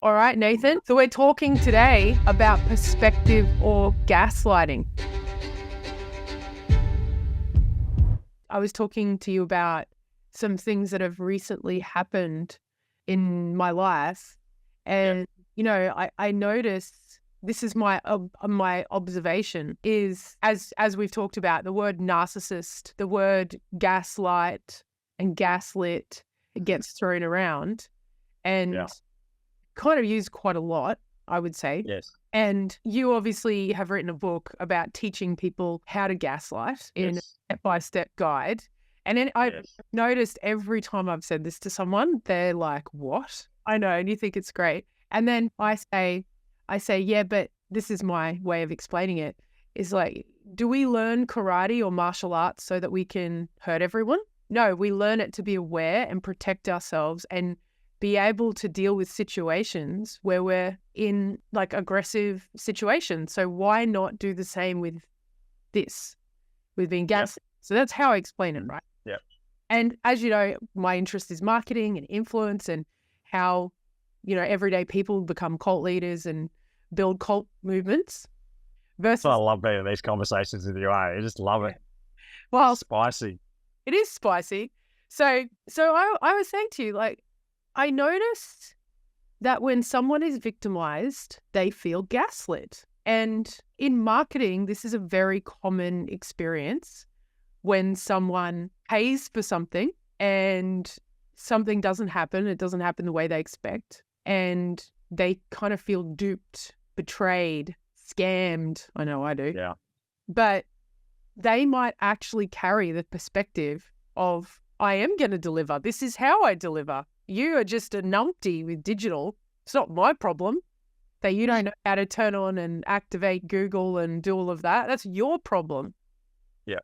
All right, Nathan. So we're talking today about perspective or gaslighting. I was talking to you about some things that have recently happened in my life. And, I noticed this is my observation is as we've talked about the word narcissist, the word gaslight and gaslit, it gets thrown around and kind of used quite a lot, I would say. Yes. And you obviously have written a book about teaching people how to gaslight in a step-by-step guide. And then I've noticed every time I've said this to someone, they're like, what? I know. And you think it's great. And then I say, yeah, but this is my way of explaining it. Is like, do we learn karate or martial arts so that we can hurt everyone? No, we learn it to be aware and protect ourselves and be able to deal with situations where we're in like aggressive situations. So why not do the same with this, with being gaslit? So that's how I explain it, right? Yeah. And as you know, my interest is marketing and influence and how, everyday people become cult leaders and build cult movements. Versus, I love being in these conversations with you. I just love it. Well, spicy. It is spicy. So I was saying to you, like, I noticed that when someone is victimized, they feel gaslit. And in marketing, this is a very common experience when someone pays for something and something doesn't happen. It doesn't happen the way they expect. And they kind of feel duped, betrayed, scammed. I know I do. Yeah. But they might actually carry the perspective of, I am going to deliver. This is how I deliver. You are just a numpty with digital. It's not my problem that you don't know how to turn on and activate Google and do all of that. That's your problem. Yeah.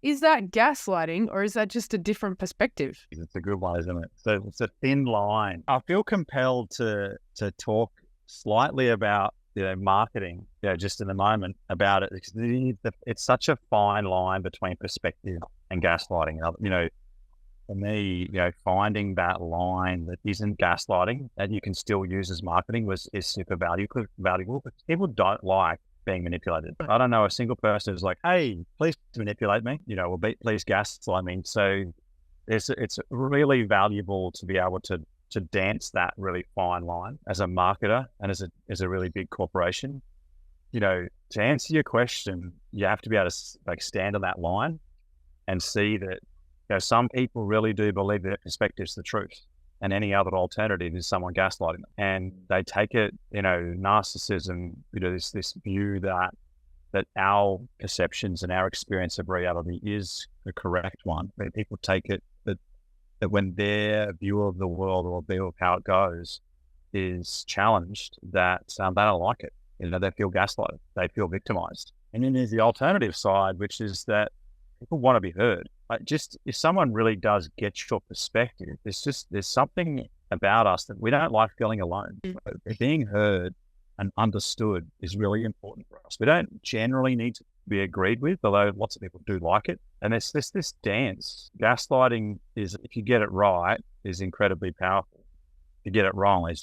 Is that gaslighting or is that just a different perspective? It's a good one, isn't it? So it's a thin line. I feel compelled to talk slightly about marketing, just in the moment about it. It's such a fine line between perspective and gaslighting. For me, finding that line that isn't gaslighting that you can still use as marketing is super valuable because people don't like being manipulated. I don't know a single person who's like, hey, please manipulate me, or please gaslight me. So it's really valuable to be able to dance that really fine line as a marketer and as a really big corporation. To answer your question, you have to be able to stand on that line and see that some people really do believe that perspective's the truth, and any other alternative is someone gaslighting them. And they take it, narcissism, this view that our perceptions and our experience of reality is the correct one. Where people take it that when their view of the world or view of how it goes is challenged, that they don't like it. They feel gaslighted, they feel victimized. And then there's the alternative side, which is that people want to be heard. Like, just if someone really does get your perspective, there's something about us that we don't like feeling alone. Being heard and understood is really important for us. We don't generally need to be agreed with, although lots of people do like it. And there's this dance. Gaslighting is, if you get it right, is incredibly powerful. If you get it wrong,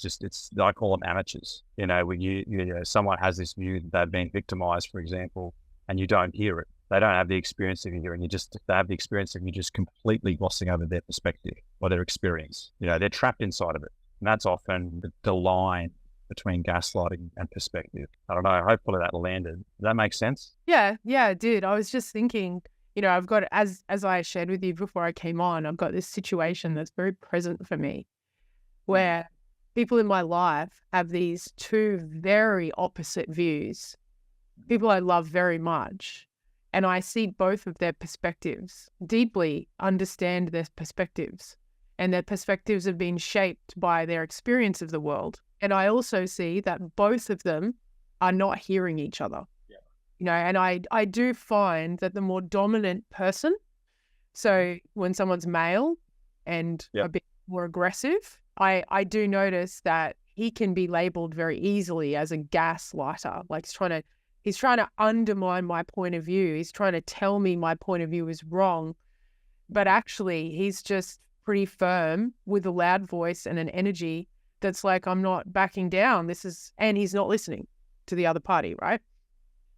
I call them amateurs. When someone has this view that they've been victimized, for example, and you don't hear it. They don't have the experience of you hearing. They have the experience of you just completely glossing over their perspective or their experience. They're trapped inside of it. And that's often the line between gaslighting and perspective. I don't know. Hopefully that landed. Does that make sense? Yeah, it did. I was just thinking, I've got, as I shared with you before I came on, I've got this situation that's very present for me where people in my life have these two very opposite views. People I love very much. And I see both of their perspectives, deeply understand their perspectives, and their perspectives have been shaped by their experience of the world. And I also see that both of them are not hearing each other. And I do find that the more dominant person, so when someone's male and a bit more aggressive, I do notice that he can be labeled very easily as a gaslighter. Like he's trying to undermine my point of view. He's trying to tell me my point of view is wrong. But actually, he's just pretty firm with a loud voice and an energy that's like, I'm not backing down. And he's not listening to the other party, right?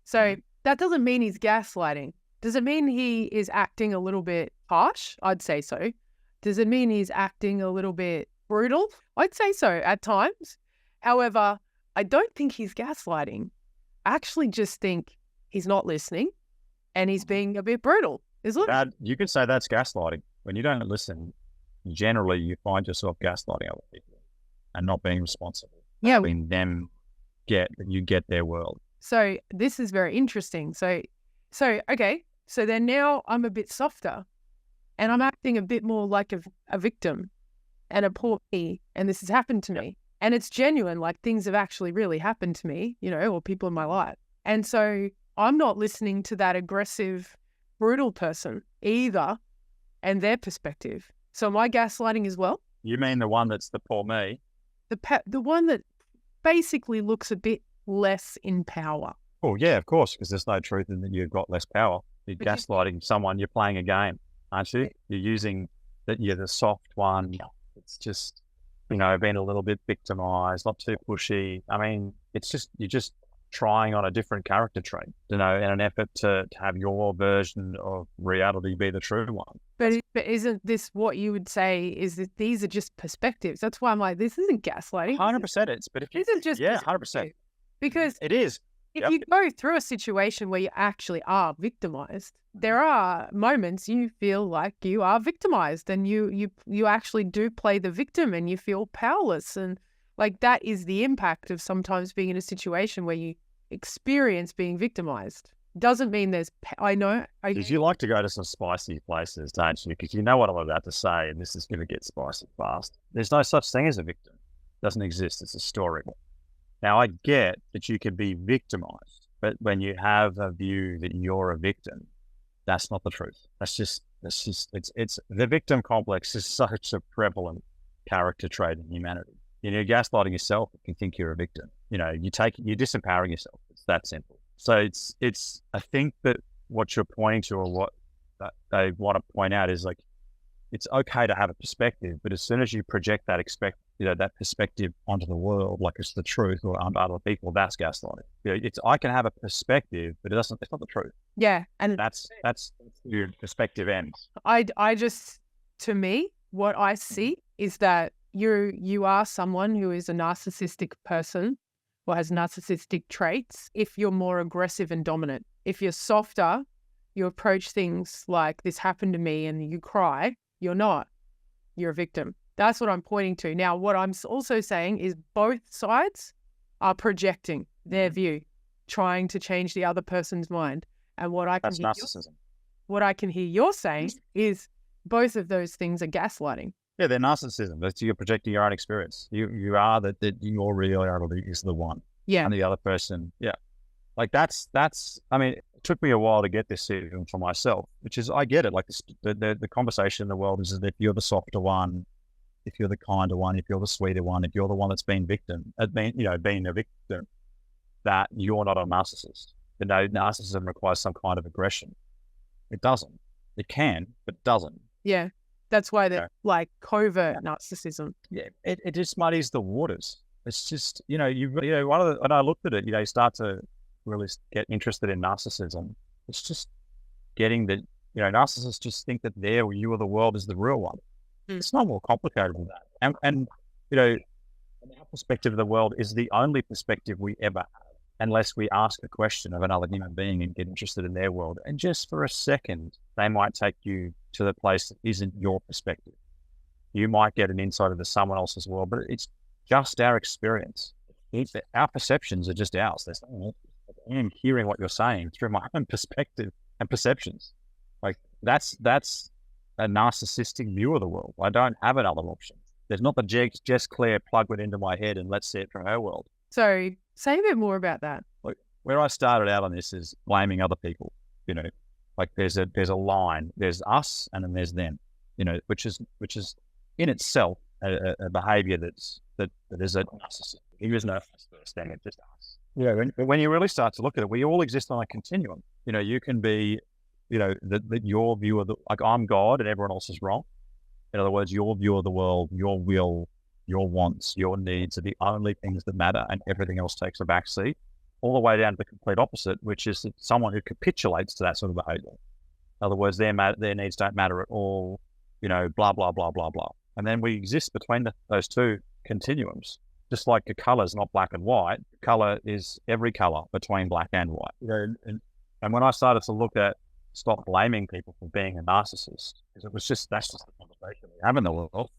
So that doesn't mean he's gaslighting. Does it mean he is acting a little bit harsh? I'd say so. Does it mean he's acting a little bit brutal? I'd say so at times. However, I don't think he's gaslighting. I actually just think he's not listening and he's being a bit brutal. You could say that's gaslighting. When you don't listen, generally you find yourself gaslighting other people and not being responsible. Yeah. Helping them get their world. So this is very interesting. So okay. So then now I'm a bit softer and I'm acting a bit more like a victim and a poor me. And this has happened to me. And it's genuine, like things have actually really happened to me, or people in my life. And so I'm not listening to that aggressive, brutal person either and their perspective. So am I gaslighting as well? You mean the one that's the poor me? The one that basically looks a bit less in power. Oh, yeah, of course, because there's no truth in that you've got less power. You're gaslighting someone, you're playing a game, aren't you? You're using that you're the soft one. It's just, being a little bit victimized, not too pushy. I mean, you're just trying on a different character trait, in an effort to have your version of reality be the true one. But isn't this what you would say is that these are just perspectives? That's why I'm like, this isn't gaslighting. 100% it's, but if you... This is just... Yeah, 100%. Because... It is. If you go through a situation where you actually are victimized, there are moments you feel like you are victimized and you actually do play the victim and you feel powerless. And like that is the impact of sometimes being in a situation where you experience being victimized. Doesn't mean there's, I know. Because you like to go to some spicy places, don't you? Because you know what I'm about to say and this is going to get spicy fast. There's no such thing as a victim. It doesn't exist. It's a story. Now, I get that you can be victimized, but when you have a view that you're a victim, that's not the truth. It's the victim complex is such a prevalent character trait in humanity. You're gaslighting yourself if you think you're a victim. You're disempowering yourself. It's that simple. So I think that what you're pointing to or what they want to point out is like, it's okay to have a perspective, but as soon as you project that that perspective onto the world, like it's the truth or onto other people, that's gaslighting. I can have a perspective, but it's not the truth. Yeah. And that's your perspective ends. I just, to me, what I see is that you are someone who is a narcissistic person or has narcissistic traits if you're more aggressive and dominant. If you're softer, you approach things like this happened to me and you cry, you're not. You're a victim. That's what I'm pointing to. Now, what I'm also saying is both sides are projecting their view, trying to change the other person's mind. And that's narcissism. What I can hear you're saying is both of those things are gaslighting. Yeah, they're narcissism. That's you're projecting your own experience. You are that your reality is the one. Yeah. And the other person, yeah. Like that's. I mean, it took me a while to get this even for myself, which is I get it. Like the conversation in the world is that if you're the softer one, if you're the kinder one, if you're the sweeter one, if you're the one that's been a victim, that you're not a narcissist. Narcissism requires some kind of aggression. It doesn't. It can, but it doesn't. Yeah. That's why they're like covert narcissism. Yeah. It just muddies the waters. It's just, when I looked at it, you start to really get interested in narcissism. It's just getting that, narcissists just think that their view of the world is the real one. It's not more complicated than that. And our perspective of the world is the only perspective we ever have, unless we ask a question of another human being and get interested in their world. And just for a second, they might take you to the place that isn't your perspective. You might get an insight into someone else's world, but it's just our experience. Our perceptions are just ours. There's nothing else. I am hearing what you're saying through my own perspective and perceptions. Like that's a narcissistic view of the world. I don't have another option. There's not the Jess Claire plug it into my head and let's see it from her world. So say a bit more about that. Like where I started out on this is blaming other people. Like there's a line. There's us and then there's them. Which is in itself a behavior that is a narcissist. There is no first thing. It's just us. When you really start to look at it, we all exist on a continuum. You can be, that your view of like I'm God and everyone else is wrong. In other words, your view of the world, your will your wants, your needs are the only things that matter, and everything else takes a back seat, all the way down to the complete opposite, which is someone who capitulates to that sort of behavior. In other words, their needs don't matter at all, blah, blah, blah, blah, blah. And then we exist between those two continuums. Just like a color is not black and white, color is every color between black and white. And when I started to stop blaming people for being a narcissist, because that's just the conversation we have in the world.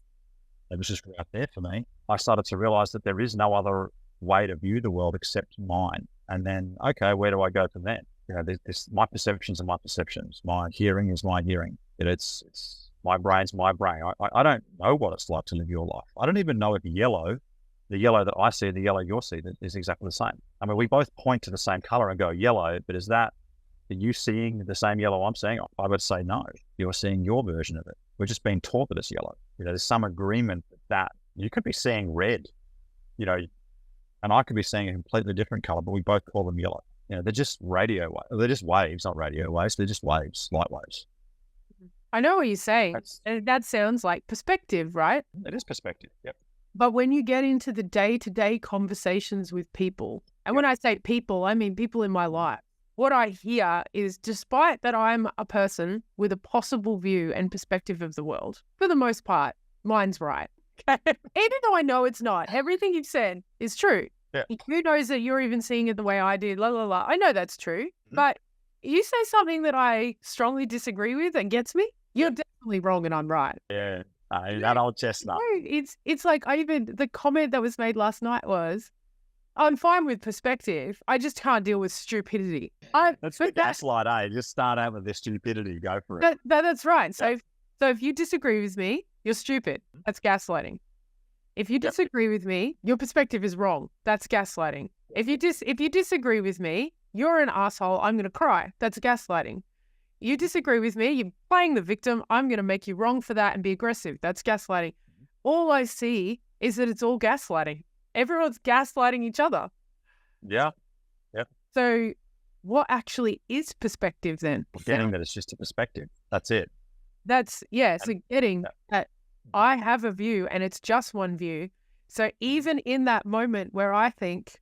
It was just right there for me. I started to realize that there is no other way to view the world except mine. And then, okay, where do I go from then? My perceptions are my perceptions. My hearing is my hearing. It's my brain's my brain. I don't know what it's like to live your life. I don't even know if the yellow that I see, the yellow you're seeing is exactly the same. I mean, we both point to the same color and go yellow, but are you seeing the same yellow I'm seeing? I would say no. You're seeing your version of it. We're just being taught that it's yellow. There's some agreement that you could be seeing red, and I could be seeing a completely different color, but we both call them yellow. They're just they're just waves, not radio waves. They're just waves, light waves. I know what you're saying. And that sounds like perspective, right? It is perspective, yep. But when you get into the day-to-day conversations with people, and when I say people, I mean people in my life, what I hear is, despite that I'm a person with a possible view and perspective of the world, for the most part, mine's right. Okay? Even though I know it's not, everything you've said is true. Yeah. Who knows that you're even seeing it the way I did, la, la, la. I know that's true. Mm-hmm. But you say something that I strongly disagree with and gets me, you're definitely wrong and I'm right. Yeah. That old chestnut. It's like the comment that was made last night was, I'm fine with perspective. I just can't deal with stupidity. That's the gaslight, eh? Just start out with this stupidity. Go for it. That's right. So if you disagree with me, you're stupid. That's gaslighting. If you disagree with me, your perspective is wrong. That's gaslighting. If you disagree with me, you're an asshole. I'm going to cry. That's gaslighting. You disagree with me, you're playing the victim. I'm going to make you wrong for that and be aggressive. That's gaslighting. All I see is that it's all gaslighting. Everyone's gaslighting each other. Yeah. Yep. So what actually is perspective then? Getting that it's just a perspective. That's it. So getting that I have a view and it's just one view. So even in that moment where I think,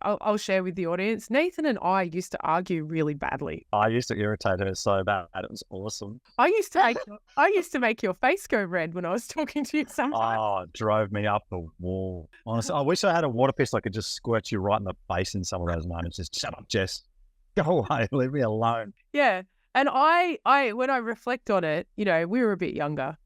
I'll share with the audience, Nathan and I used to argue really badly. I used to irritate her so bad. It was awesome. I used to make your face go red when I was talking to you sometimes. Oh, it drove me up the wall. Honestly, I wish I had a water pistol. I could just squirt you right in the face in some of those moments. Just shut up, Jess. Go away. Leave me alone. Yeah. And I when I reflect on it, we were a bit younger.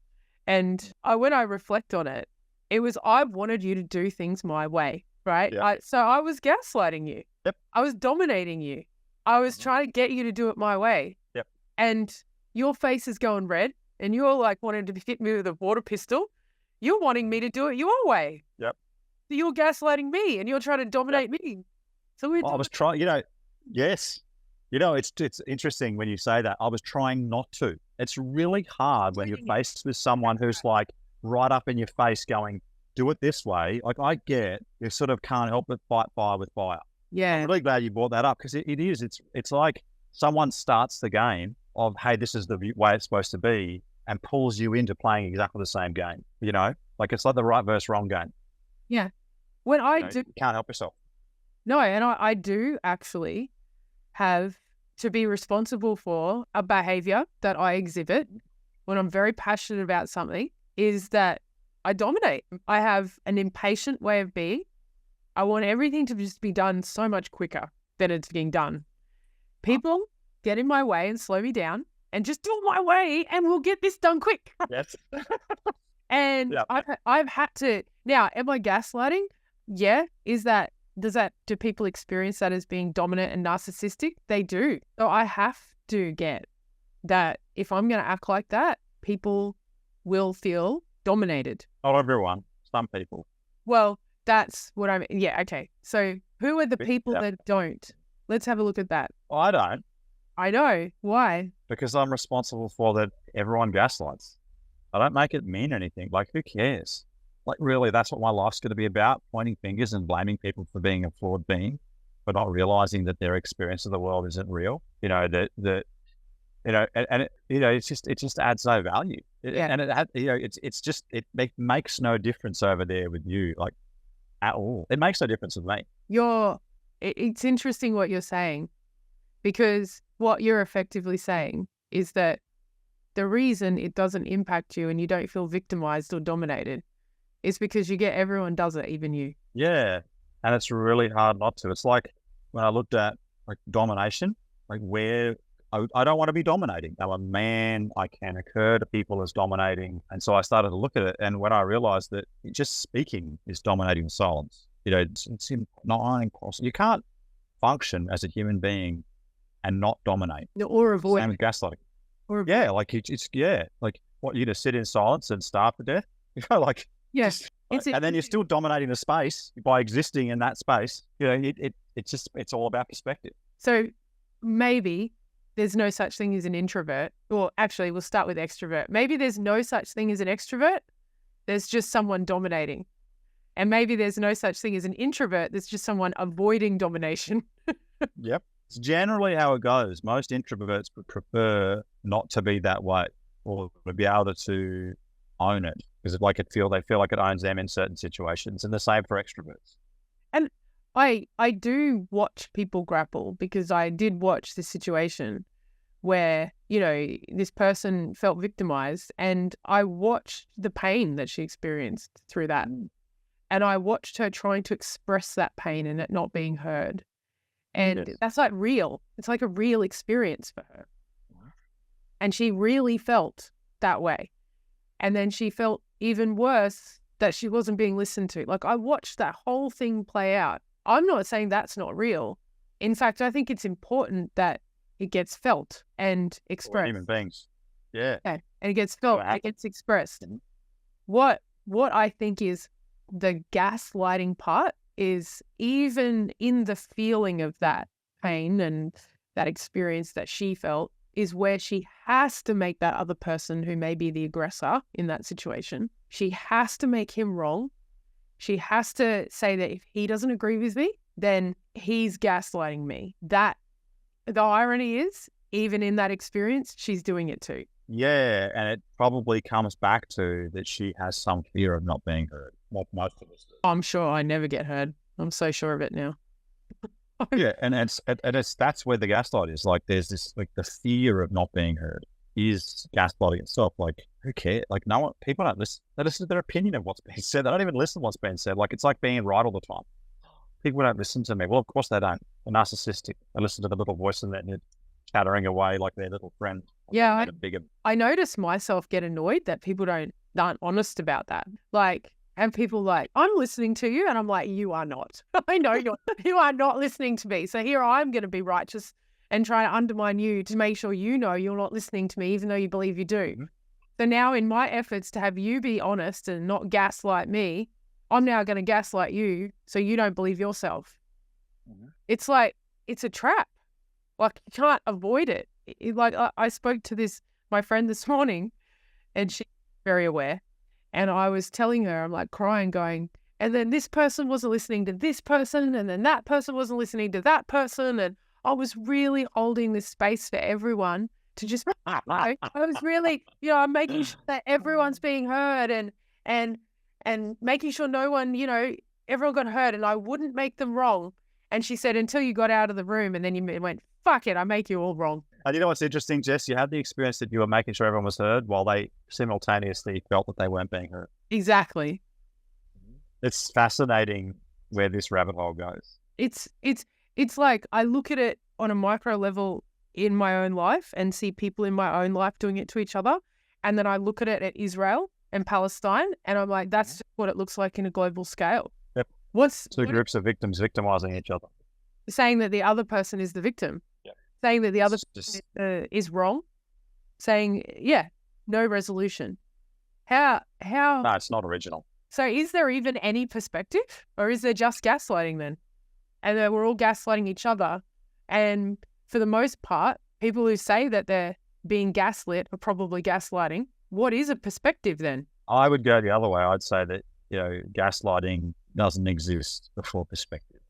And when I reflect on it, it was I wanted you to do things my way. Right. Yep. So I was gaslighting you. Yep. I was dominating you. I was trying to get you to do it my way. Yep. And your face is going red and you're like wanting to hit me with a water pistol. You're wanting me to do it your way. Yep. So you're gaslighting me and you're trying to dominate me. So I was trying, yes. It's interesting when you say that. I was trying not to. It's really hard when you're faced with someone who's like right up in your face going, do it this way. Like I get, you sort of can't help but fight fire with fire. Yeah. I'm really glad you brought that up because it is. It's like someone starts the game of, hey, this is the way it's supposed to be and pulls you into playing exactly the same game. Like it's like the right versus wrong game. Yeah. When you can't help yourself. No, and I do actually have to be responsible for a behavior that I exhibit when I'm very passionate about something is that I dominate. I have an impatient way of being. I want everything to just be done so much quicker than it's being done. People get in my way and slow me down and just do it my way and we'll get this done quick. Yes. And I've had to, now, am I gaslighting? Yeah. Do people experience that as being dominant and narcissistic? They do. So I have to get that if I'm going to act like that, people will feel dominated. Not everyone, some people. Well, that's what I mean. Yeah, okay. So who are the people that don't? Let's have a look at that. I don't. I know. Why? Because I'm responsible for that. Everyone gaslights. I don't make it mean anything. Like, who cares? Like, really, that's what my life's going to be about, pointing fingers and blaming people for being a flawed being, but not realizing that their experience of the world isn't real. That and it, it just adds no value. And it makes no difference over there with you, like at all. It makes no difference with me. It's interesting what you're saying, because what you're effectively saying is that the reason it doesn't impact you and you don't feel victimized or dominated is because you get everyone does it, even you. Yeah. And it's really hard not to. It's like when I looked at like domination, like where I don't want to be dominating. I'm a man. I can occur to people as dominating. And so I started to look at it. And when I realized that just speaking is dominating silence, it's not impossible. You can't function as a human being and not dominate. Or avoid. Same with gaslighting. Yeah, like like what, you just sit in silence and starve to death? Like, yes. And then you're still dominating the space by existing in that space. It's all about perspective. So maybe there's no such thing as an introvert, or actually we'll start with extrovert. Maybe there's no such thing as an extrovert. There's just someone dominating. And maybe there's no such thing as an introvert. There's just someone avoiding domination. Yep. It's generally how it goes. Most introverts would prefer not to be that way, or to be able to own it, because they feel like it owns them in certain situations, and the same for extroverts. And I do watch people grapple, because I did watch this situation where, this person felt victimized, and I watched the pain that she experienced through that. And I watched her trying to express that pain and it not being heard. And that's like real. It's like a real experience for her. And she really felt that way. And then she felt even worse that she wasn't being listened to. Like, I watched that whole thing play out. I'm not saying that's not real. In fact, I think it's important that it gets felt and expressed. For human beings. Yeah. Okay. And it gets felt, it gets expressed. What I think is the gaslighting part is, even in the feeling of that pain and that experience that she felt, is where she has to make that other person, who may be the aggressor in that situation, she has to make him wrong. She has to say that if he doesn't agree with me, then he's gaslighting me. That, the irony is, even in that experience, she's doing it too. Yeah, and it probably comes back to that she has some fear of not being heard, like most of us do. I'm sure I never get heard. I'm so sure of it now. Yeah, and that's where the gaslight is. Like, there's this, like, the fear of not being heard is gaslighting itself. Like, who cares? Like, people don't listen. They listen to their opinion of what's being said. They don't even listen to what's being said. Like, it's like being right all the time. People don't listen to me. Well, of course they don't. They're narcissistic. They listen to the little voice in their head chattering away like their little friend. Yeah, I notice myself get annoyed that people aren't honest about that. Like, and people like, I'm listening to you, and I'm like, you are not. I know you are not listening to me. So here I'm going to be righteous and try to undermine you to make sure you're not listening to me, even though you believe you do. Mm-hmm. So now, in my efforts to have you be honest and not gaslight me, I'm now going to gaslight you so you don't believe yourself. Mm-hmm. It's like, it's a trap. Like, you can't avoid it. Like, I spoke to my friend this morning, and she's very aware. And I was telling her, I'm like crying, going, and then this person wasn't listening to this person, and then that person wasn't listening to that person. And I was really holding this space for everyone to just, I was really, I'm making sure that everyone's being heard, and making sure no one, everyone got heard, and I wouldn't make them wrong. And she said, until you got out of the room, and then you went, fuck it, I make you all wrong. And you know what's interesting, Jess? You had the experience that you were making sure everyone was heard while they simultaneously felt that they weren't being heard. Exactly. It's fascinating where this rabbit hole goes. It's like, I look at it on a micro level in my own life and see people in my own life doing it to each other. And then I look at it at Israel and Palestine, and I'm like, that's what it looks like in a global scale. Yep. Two groups of victims victimizing each other. Saying that the other person is the victim. Yep. Saying that the other person is wrong. Saying, no resolution. How? No, it's not original. So is there even any perspective, or is there just gaslighting then? And then we're all gaslighting each other. And for the most part, people who say that they're being gaslit are probably gaslighting. What is a perspective then? I would go the other way. I'd say that, gaslighting doesn't exist before perspective.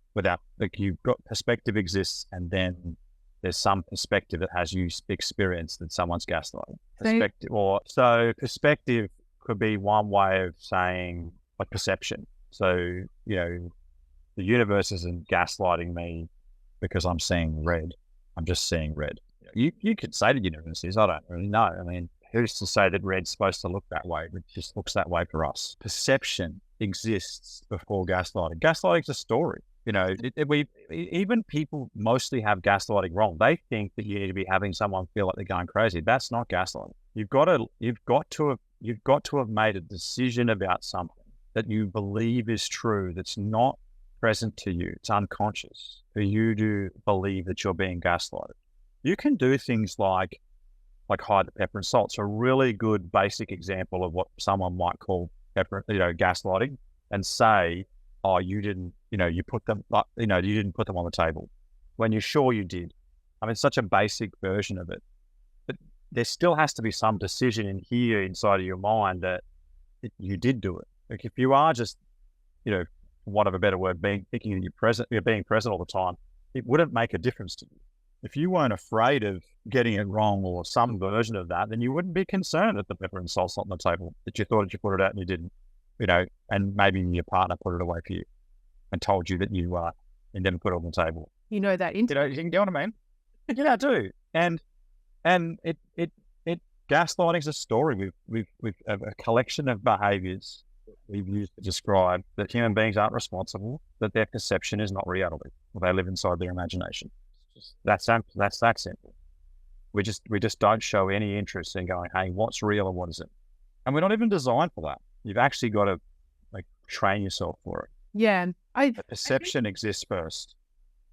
You've got perspective exists, and then there's some perspective that has you experience that someone's gaslighting. So- Perspective could be one way of saying like perception. So, the universe isn't gaslighting me because I'm seeing red. I'm just seeing red. You could say the universe is. I don't really know. I mean, who's to say that red's supposed to look that way? It just looks that way for us. Perception exists before gaslighting. Gaslighting's a story. Even people mostly have gaslighting wrong. They think that you need to be having someone feel like they're going crazy. That's not gaslighting. You've got to have made a decision about something that you believe is true that's not present to you. It's unconscious for you to believe that you're being gaslighted. You can do things like hide the pepper and salt. It's a really good basic example of what someone might call gaslighting, and say, oh, you didn't, you put them, you didn't put them on the table when you're sure you did. I mean, it's such a basic version of it, but there still has to be some decision in here inside of your mind that you did do it. Like if you are just, for want of a better word, thinking that you're being present all the time, it wouldn't make a difference to you. If you weren't afraid of getting it wrong or some version of that, then you wouldn't be concerned at the pepper and salt on the table, that you thought that you put it out and you didn't, and maybe your partner put it away for you and told you that you didn't put it on the table. You know that. You know what I mean? Yeah, I do. And gaslighting is a story. We've a collection of behaviors we've used to describe that human beings aren't responsible, that their perception is not reality, or they live inside their imagination. That's that simple. We just don't show any interest in going, hey, what's real and what isn't? And we're not even designed for that. You've actually got to train yourself for it. Yeah. Perception exists first,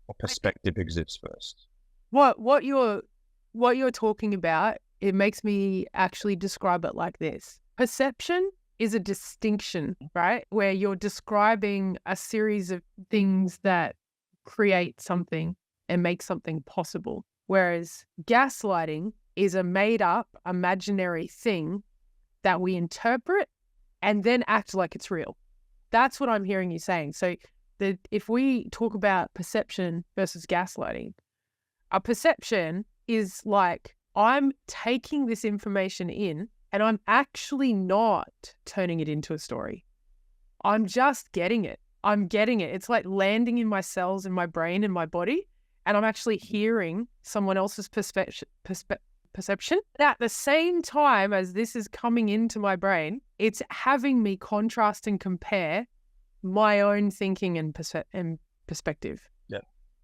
or perspective exists first. What you're talking about, it makes me actually describe it like this. Perception is a distinction, right? Where you're describing a series of things that create something and make something possible. Whereas gaslighting is a made up imaginary thing that we interpret and then act like it's real. That's what I'm hearing you saying. So if we talk about perception versus gaslighting, a perception is like, I'm taking this information in and I'm actually not turning it into a story. I'm just getting it. I'm getting it. It's like landing in my cells, in my brain, in my body, and I'm actually hearing someone else's perception. At the same time as this is coming into my brain, it's having me contrast and compare my own thinking and perspective. Yeah.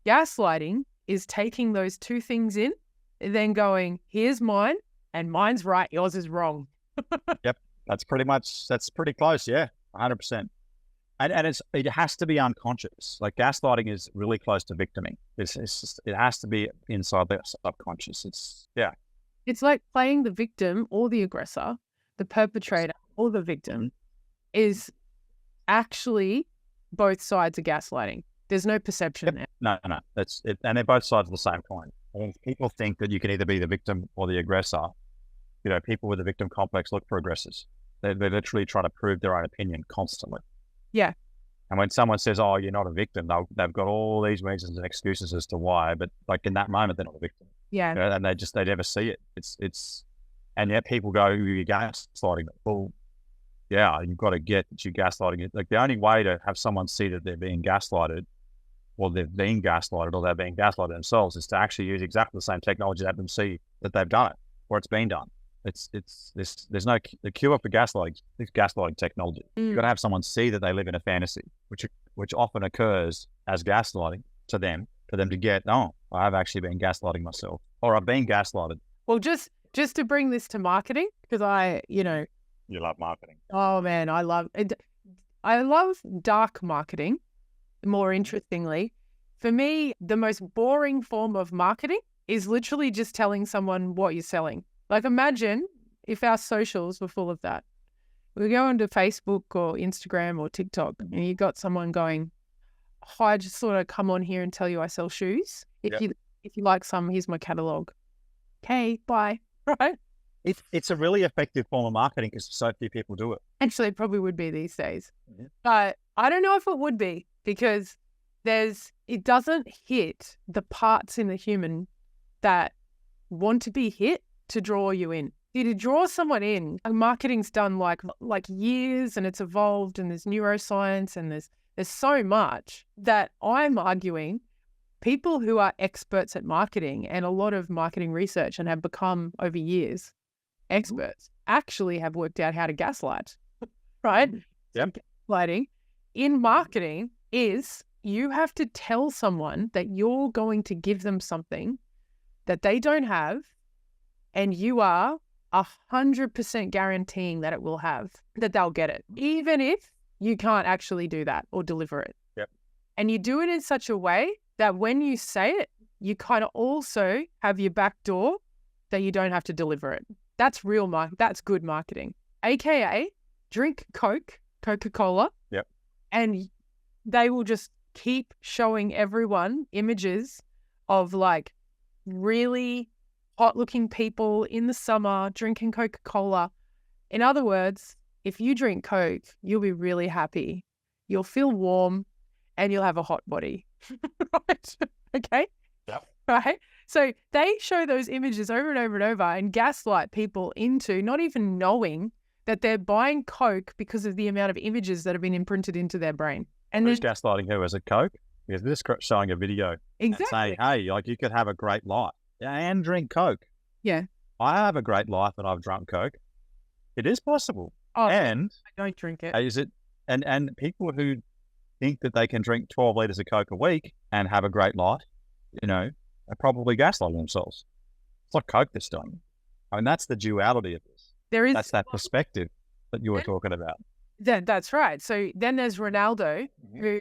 Gaslighting is taking those two things in and then going, here's mine, and mine's right, yours is wrong. Yep. That's pretty close. Yeah. 100%. And it has to be unconscious. Like gaslighting is really close to victiming. It has to be inside the subconscious. It's like playing the victim or the aggressor, the perpetrator or the victim is actually both sides of gaslighting. There's no perception there. No. That's it. And they're both sides of the same coin. I mean, people think that you can either be the victim or the aggressor. People with a victim complex look for aggressors. They're literally trying to prove their own opinion constantly. Yeah. And when someone says, oh, you're not a victim, they've got all these reasons and excuses as to why, but in that moment, they're not a victim. Yeah. And they never see it. And yet people go, you're gaslighting. Well, yeah, you've got to get that you're gaslighting it. Like the only way to have someone see that they're being gaslighted, or they've been gaslighted, or they're being gaslighted themselves, is to actually use exactly the same technology to have them see that they've done it, or it's been done. There's no the cure for gaslighting. It's gaslighting technology. You've got to have someone see that they live in a fantasy, which often occurs as gaslighting to them, for them to get, oh, I've actually been gaslighting myself, or I've been gaslighted. Well, just to bring this to marketing, because you love marketing. Oh man, I love it. I love dark marketing. More interestingly, for me, the most boring form of marketing is literally just telling someone what you're selling. Like imagine if our socials were full of that. We go onto Facebook or Instagram or TikTok and you got someone going, oh, I just sort of come on here and tell you I sell shoes. If you like some, here's my catalog. Okay, bye. Right? It's a really effective form of marketing because so few people do it. Actually, it probably would be these days. Mm-hmm. But I don't know if it would be, because it doesn't hit the parts in the human that want to be hit to draw you in. To draw someone in, marketing's done like years, and it's evolved, and there's neuroscience, and there's so much that I'm arguing people who are experts at marketing and a lot of marketing research and have become over years experts actually have worked out how to gaslight, right? Yep. Gaslighting in marketing is you have to tell someone that you're going to give them something that they don't have, and you are 100% guaranteeing that it will have, that they'll get it, even if you can't actually do that or deliver it. Yep. And you do it in such a way that when you say it, you kind of also have your back door that you don't have to deliver it. That's real marketing. That's good marketing. AKA drink Coca-Cola. Yep. And they will just keep showing everyone images of like really hot looking people in the summer drinking Coca-Cola. In other words, if you drink Coke, you'll be really happy. You'll feel warm and you'll have a hot body. Right? Okay? Yep. Right? So they show those images over and over and over and gaslight people into not even knowing that they're buying Coke because of the amount of images that have been imprinted into their brain. And who's gaslighting who? Is it Coke? Because this is showing a video and saying, hey, like you could have a great life and drink Coke. Yeah. I have a great life and I've drunk Coke. It is possible. Oh, and I don't drink it. Is it? And people who think that they can drink 12 liters of Coke a week and have a great life, you know, are probably gaslighting themselves. It's not Coke that's doing it. I mean, that's the duality of this. That's that perspective that you were talking about. That's right. So then there's Ronaldo, who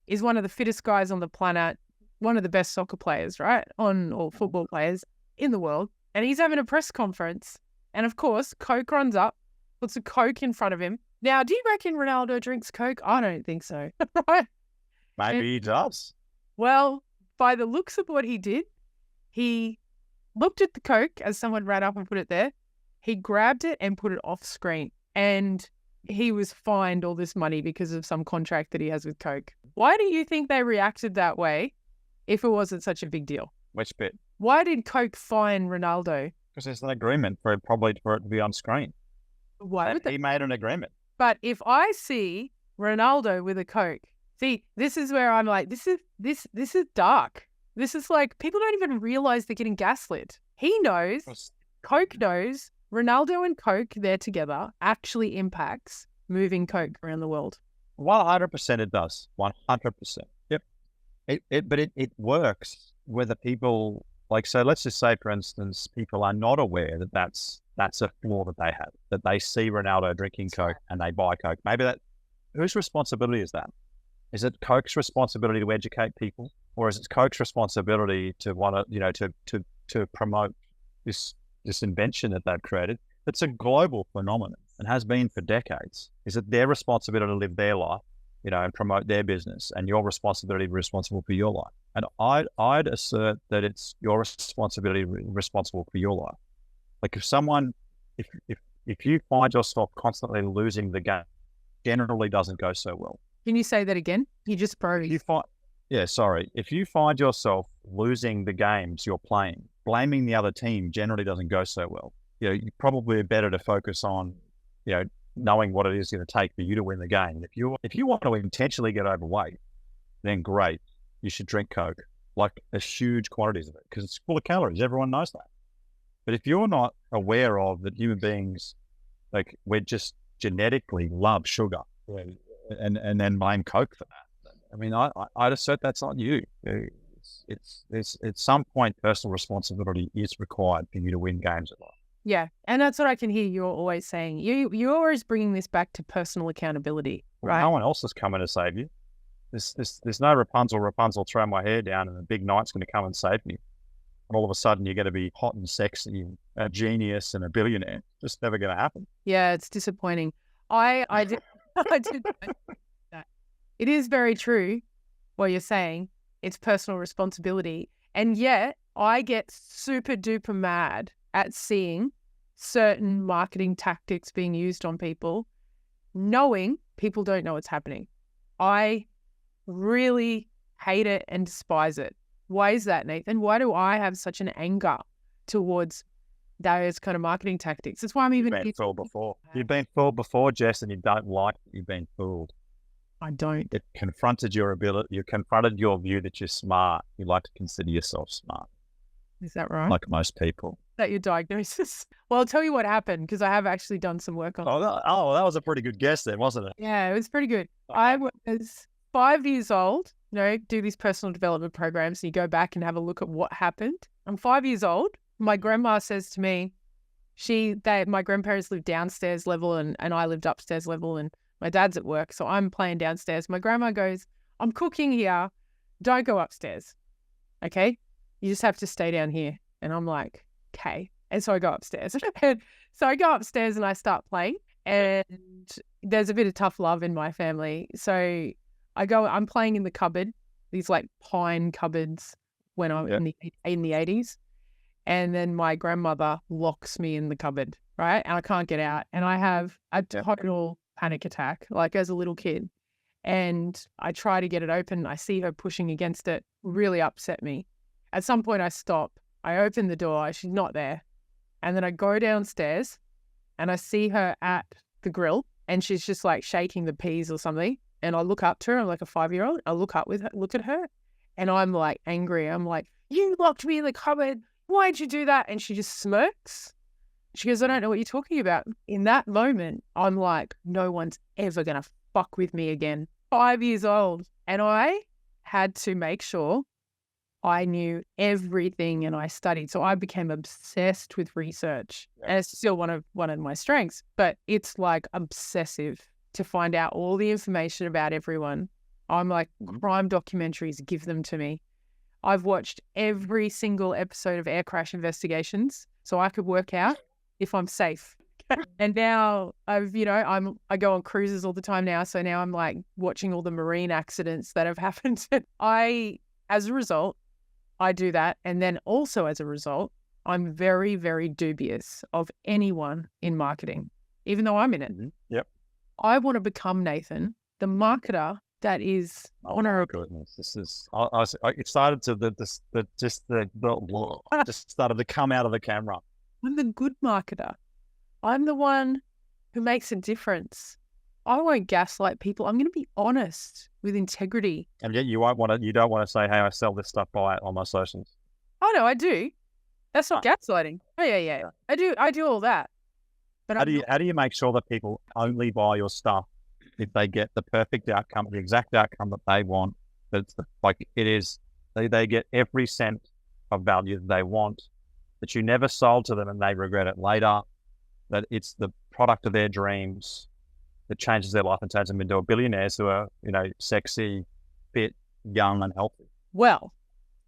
is one of the fittest guys on the planet, one of the best soccer players, right? Or football players in the world. And he's having a press conference. And of course, Coke runs up, puts a Coke in front of him. Now, do you reckon Ronaldo drinks Coke? I don't think so. Right? Maybe he does. Well, by the looks of what he did, he looked at the Coke as someone ran up and put it there. He grabbed it and put it off screen. And he was fined all this money because of some contract that he has with Coke. Why do you think they reacted that way if it wasn't such a big deal? Which bit? Why did Coke fine Ronaldo? Because there's an agreement for it to be on screen. Why would he made an agreement. But if I see Ronaldo with a Coke, see, this is where I'm like, this is dark. This is like, people don't even realize they're getting gaslit. He knows, Coke knows, Ronaldo and Coke, they're together, actually impacts moving Coke around the world. 100% it does. 100%. Yep. It works whether people, like, so let's just say, for instance, people are not aware that that's a flaw that they have, that they see Ronaldo drinking Coke and they buy Coke. Maybe whose responsibility is that? Is it Coke's responsibility to educate people, or is it Coke's responsibility to want to, to promote this invention that they've created? It's a global phenomenon and has been for decades. Is it their responsibility to live their life, and promote their business, and your responsibility responsible for your life? And I'd assert that it's your responsibility responsible for your life. Like if you find yourself constantly losing the game, generally doesn't go so well. Can you say that again? You just froze. If you find yourself losing the games you're playing, blaming the other team generally doesn't go so well. You probably better to focus on, knowing what it is going to take for you to win the game. If you want to intentionally get overweight, then great. You should drink Coke, like a huge quantities of it, because it's full of calories. Everyone knows that. But if you're not aware of that human beings, like, we're just genetically love sugar, and then blame Coke for that. I mean, I'd assert that's on you. It's at some point, personal responsibility is required for you to win games at life. Yeah, and that's what I can hear you're always saying. You're always bringing this back to personal accountability, right? No one else is coming to save you. There's no Rapunzel, throw my hair down and a big knight's going to come and save me. And all of a sudden you're going to be hot and sexy and a genius and a billionaire. Just never going to happen. Yeah, it's disappointing. I did that. It is very true what you're saying. It's personal responsibility. And yet I get super duper mad at seeing certain marketing tactics being used on people, knowing people don't know what's happening. I really hate it and despise it. Why is that, Nathan? Why do I have such an anger towards those kind of marketing tactics? That's why I'm even... You've been fooled before. You've been fooled before, Jess, and you don't like that you've been fooled. I don't. It confronted your ability. You confronted your view that you're smart. You like to consider yourself smart. Is that right? Like most people. Is that your diagnosis? Well, I'll tell you what happened, because I have actually done some work on it. That was a pretty good guess then, wasn't it? Yeah, it was pretty good. I was 5 years old, do these personal development programs, and you go back and have a look at what happened. I'm 5 years old. My grandma says to me, my grandparents lived downstairs level and I lived upstairs level, and my dad's at work, so I'm playing downstairs. My grandma goes, I'm cooking here. Don't go upstairs. Okay? You just have to stay down here. And I'm like, okay. And so I go upstairs. So I go upstairs and I start playing, and there's a bit of tough love in my family. So I'm playing in the cupboard, these like pine cupboards when I'm in the 80s. And then my grandmother locks me in the cupboard, right? And I can't get out. And I have a total panic attack, like as a little kid. And I try to get it open. I see her pushing against it, really upset me. At some point I stop. I open the door. She's not there. And then I go downstairs and I see her at the grill, and she's just like shaking the peas or something. And I look up to her. I'm like a 5-year-old. I look at her, and I'm like angry. I'm like, you locked me in the cupboard. Why'd you do that? And she just smirks. She goes, I don't know what you're talking about. In that moment, I'm like, no one's ever going to fuck with me again. 5 years old. And I had to make sure I knew everything and I studied. So I became obsessed with research. Yeah. And it's still one of my strengths, but it's like obsessive to find out all the information about everyone. I'm like, crime documentaries, give them to me. I've watched every single episode of Air Crash Investigations so I could work out if I'm safe. And now I go on cruises all the time now. So now I'm like watching all the marine accidents that have happened. As a result, I do that. And then also as a result, I'm very, very dubious of anyone in marketing, even though I'm in it. Yep. I want to become, Nathan, the marketer that is honorable. Goodness, this is. It started to just started to come out of the camera. I'm the good marketer. I'm the one who makes a difference. I won't gaslight people. I'm going to be honest with integrity. And yet you don't want to say, hey, I sell this stuff, buy it on my socials. Oh no, I do. That's not gaslighting. Oh yeah. I do all that. But how do you make sure that people only buy your stuff if they get the perfect outcome, the exact outcome that they want? That's they get every cent of value that they want, that you never sold to them and they regret it later, that it's the product of their dreams that changes their life and turns them into billionaires who are, sexy, fit, young, and healthy. Well,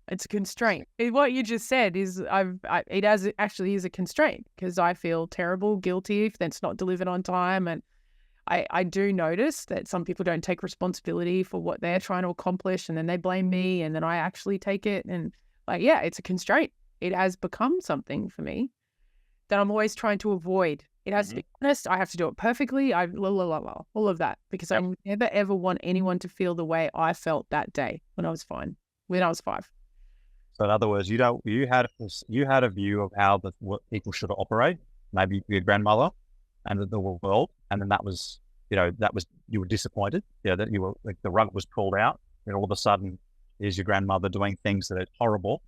it's a constraint. What you just said is it actually is a constraint, because I feel terrible, guilty if that's not delivered on time. And I do notice that some people don't take responsibility for what they're trying to accomplish, and then they blame me, and then I actually take it. And it's a constraint. It has become something for me that I'm always trying to avoid. It has to be honest. I have to do it perfectly. All of that, because I never ever want anyone to feel the way I felt that day when I was 5. So in other words, you had a view of how what people should operate, maybe your grandmother and the world, and then that was you were disappointed, that you were like the rug was pulled out, and all of a sudden here's your grandmother doing things that are horrible,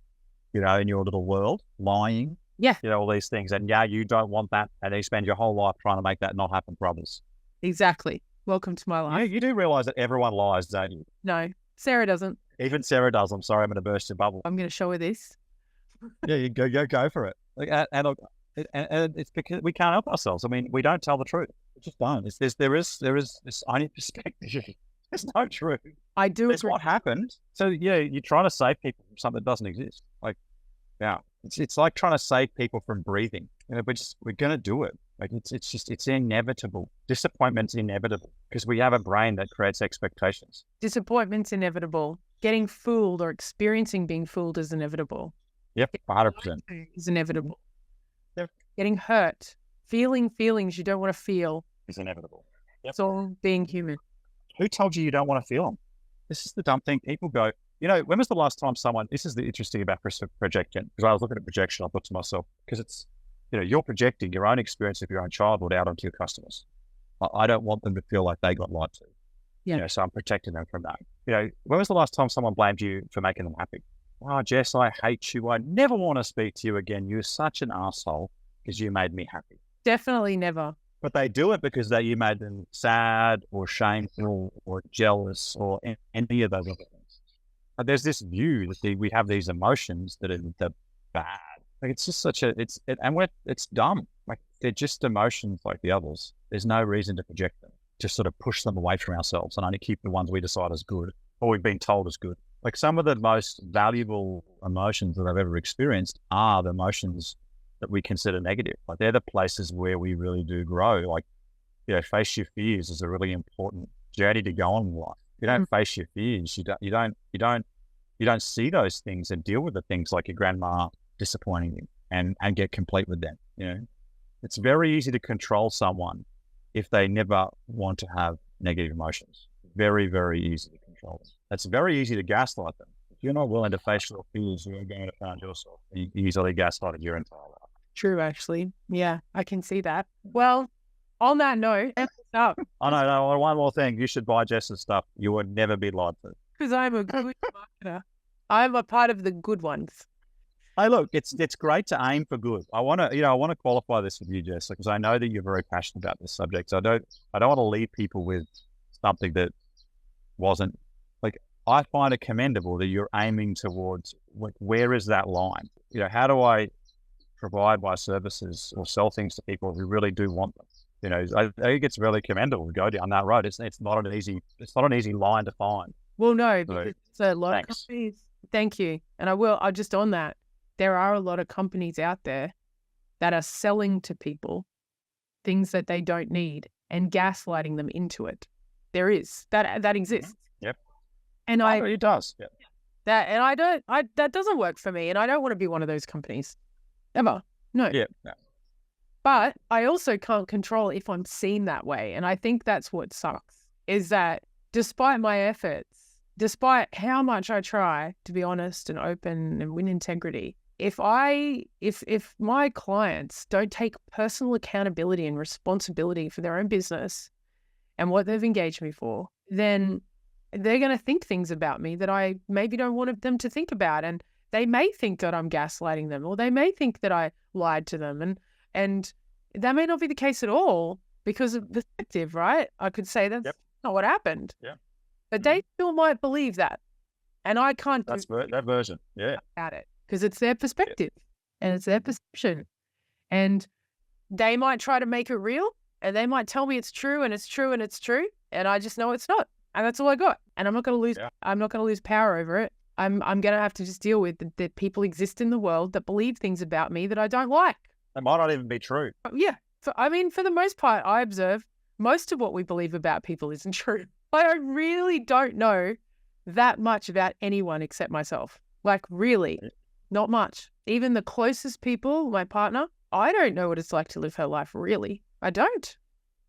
in your little world, lying. Yeah. All these things. And you don't want that. And you spend your whole life trying to make that not happen for others. Exactly. Welcome to my life. Yeah, you do realize that everyone lies, don't you? No, Sarah doesn't. Even Sarah does. I'm sorry, I'm going to burst your bubble. I'm going to show her this. Yeah, you go for it. And it's because we can't help ourselves. I mean, we don't tell the truth. We just don't. There is this only perspective. There's no truth. I do. It's what happened. So you're trying to save people from something that doesn't exist. It's like trying to save people from breathing. We're going to do it. It's inevitable. Disappointment's inevitable because we have a brain that creates expectations. Disappointment's inevitable. Getting fooled or experiencing being fooled is inevitable. Yep, 100%. Is inevitable. Yep. Getting hurt, feeling feelings you don't want to feel is inevitable. Yep. It's all being human. Who told you don't want to feel them? This is the dumb thing. People go, when was the last time someone, this is the interesting about projection, because I was looking at projection, I thought to myself, because it's, you're projecting your own experience of your own childhood out onto your customers. I don't want them to feel like they got lied to. Yeah. So I'm protecting them from that. When was the last time someone blamed you for making them happy? Oh, Jess, I hate you. I never want to speak to you again. You're such an asshole because you made me happy. Definitely never. But they do it because you made them sad or shameful or jealous or any of those other things. But there's this view that we have these emotions that are bad. Like it's just it's dumb. Like they're just emotions like the others. There's no reason to project them. Just sort of push them away from ourselves and only keep the ones we decide as good or we've been told is good. Like some of the most valuable emotions that I've ever experienced are the emotions that we consider negative. Like they're the places where we really do grow. Like, face your fears is a really important journey to go on in life. If you don't face your fears, you don't see those things and deal with the things like your grandma disappointing you and get complete with them. It's very easy to control someone if they never want to have negative emotions. Very, very easy to control them. It's very easy to gaslight them. If you're not willing to face your fears, you're going to find yourself easily gaslighted your entire life. True, actually. Yeah, I can see that. Well, on that note, up. Oh, no, one more thing. You should buy Jess's stuff. You would never be lied to. Because I'm a good marketer. I'm a part of the good ones. Hey, look, it's great to aim for good. I want to qualify this with you, Jess, because I know that you're very passionate about this subject. So I don't want to leave people with something that wasn't like. I find it commendable that you're aiming towards where is that line? How do I provide my services or sell things to people who really do want them? I think it's really commendable to go down that road. It's not an easy line to find. Well, no, because it's a lot of companies. Thank you. And I'll just on that. There are a lot of companies out there that are selling to people things that they don't need and gaslighting them into it. There is that exists. Yep. And it does. Yep. That doesn't work for me. And I don't want to be one of those companies ever. No. Yeah. No. But I also can't control if I'm seen that way. And I think that's what sucks is that despite my efforts, despite how much I try to be honest and open and win integrity, if my clients don't take personal accountability and responsibility for their own business and what they've engaged me for, then they're going to think things about me that I maybe don't want them to think about. And they may think that I'm gaslighting them, or they may think that I lied to them. And that may not be the case at all because of perspective, right? I could say that's not what happened. Yeah. But they still might believe that. And I can't do that version. Yeah. About it. Because it's their perspective and it's their perception. And they might try to make it real and they might tell me it's true and it's true and it's true. And I just know it's not. And that's all I got. And I'm not going to lose, I'm not going to lose power over it. I'm going to have to just deal with that people exist in the world that believe things about me that I don't like. They might not even be true. Yeah. For the most part, I observe most of what we believe about people isn't true. I really don't know that much about anyone except myself. Like really. Not much. Even the closest people, my partner, I don't know what it's like to live her life, really. I don't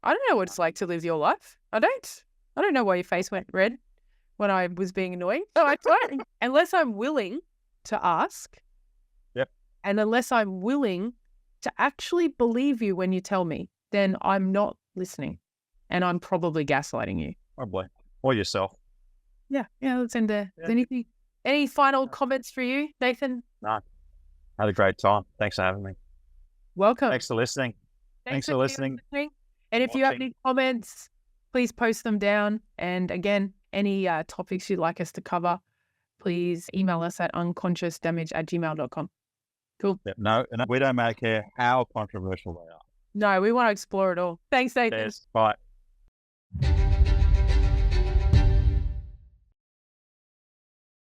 know what it's like to live your life. I don't know why your face went red when I was being annoying. No, I don't. Unless I'm willing to ask. Yep. And unless I'm willing to actually believe you when you tell me, then I'm not listening. And I'm probably gaslighting you. Probably. Or yourself. Yeah. Yeah, let's end there. Yeah. Anything? Any final comments for you, Nathan? No. Had a great time. Thanks for having me. Welcome. Thanks for listening. Thanks for listening. And if you have any comments, please post them down. And again, any topics you'd like us to cover, please email us at unconsciousdamage@gmail.com. Cool. Yep. No, we don't care how controversial they are. No, we want to explore it all. Thanks, Nathan. Cheers. Bye.